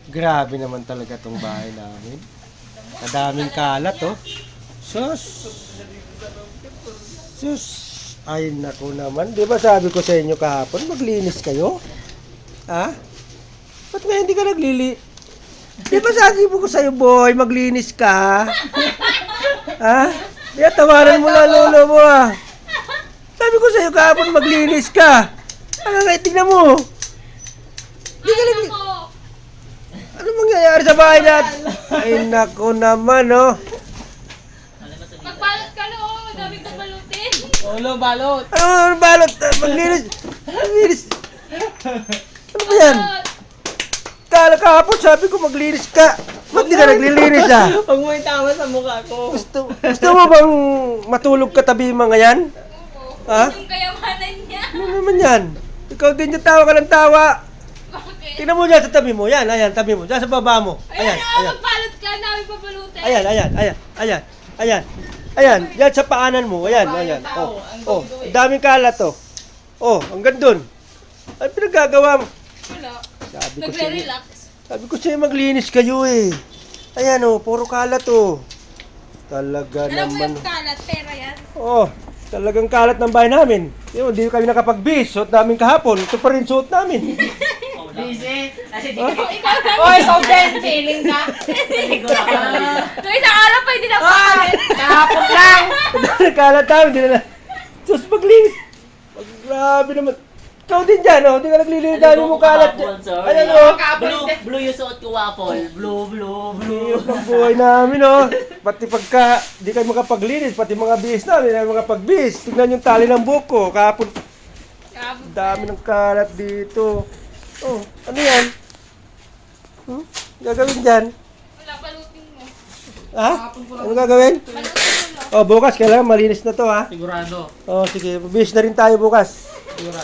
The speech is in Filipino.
Grabe naman talaga tong bahay namin. Kadaming kalat, oh. Sus. Sus. Ay, naku naman. Di ba sabi ko sa inyo kahapon, maglinis kayo? Ha? Ba't nga hindi ka Di ba sabi ko sa'yo, boy, maglinis ka? Ha? Di tawaran mo na lolo mo, ah. Sabi ko sa'yo kahapon, maglinis ka. Tingnan mo. Di ka Ano mangyayari sa bahay natin? Ay, naku naman, oh. Magbalot ka, no? Madaming kang balutin. Olo, balot. Ano balot? Maglinis. Maglinis. Ano ba yan? Kahapon sabi ko maglinis ka. Ba't di ka naglilinis, ah? Huwag mo itama sa mukha ko. Gusto mo bang matulog katabi mga yan? Ha? Yung kayamanan niya. Ano naman yan? Ikaw din yung tawa ka ng tawa. Bakit? Tingnan mo dyan sa tabi mo. Yan, ayan, tabi mo. Dyan sa baba mo. Ayan, Ayan. magbalot ka. Dami pabalutin. Ayan. Yan sa paanan mo. Ayan. Oh, daming kalat, oh. Oh, hanggang dun. Ay, pinagagawa mo. Wala. Sabi Nagre-relax. ko sa'yo maglinis kayo, eh. Ayan, oh, puro kalat, oh. Talaga Alam mo naman. yung kalat, pera yan. Oh, talagang kalat ng bahay namin. Yun, hindi kami nakapag-bis. Suot namin kahapon. Ito pa rin suot namin. Busy. Kasi di Huh? ka. Ikaw na. Oy, so Ben, feeling ka? Nung isang araw pa, hindi na pakalit. Kahapon lang. Kalat namin, hindi na. Sus, maglinis. Grabe naman. Ikaw din dyan, oh. Hindi ka naglilinis dahil mo kalat. Ayan, oh. Blue yung suot ko, waffle. Blue. Hirap ang buhay namin, oh. Pati pagka di kayo makapaglinis, pati mga bihis namin, ay makapagbihis. Tignan yung tali ng buko. Kahapon, dami ng kalat dito. Oh, ano yan? Gagawin dyan? Wala, balutin mo. Ha? Ano gagawin? Balutin mo, no? Oh, bukas kailangan malinis na to, ha? Sigurado. Oh, sige. Bihis na rin tayo bukas. Sigurado.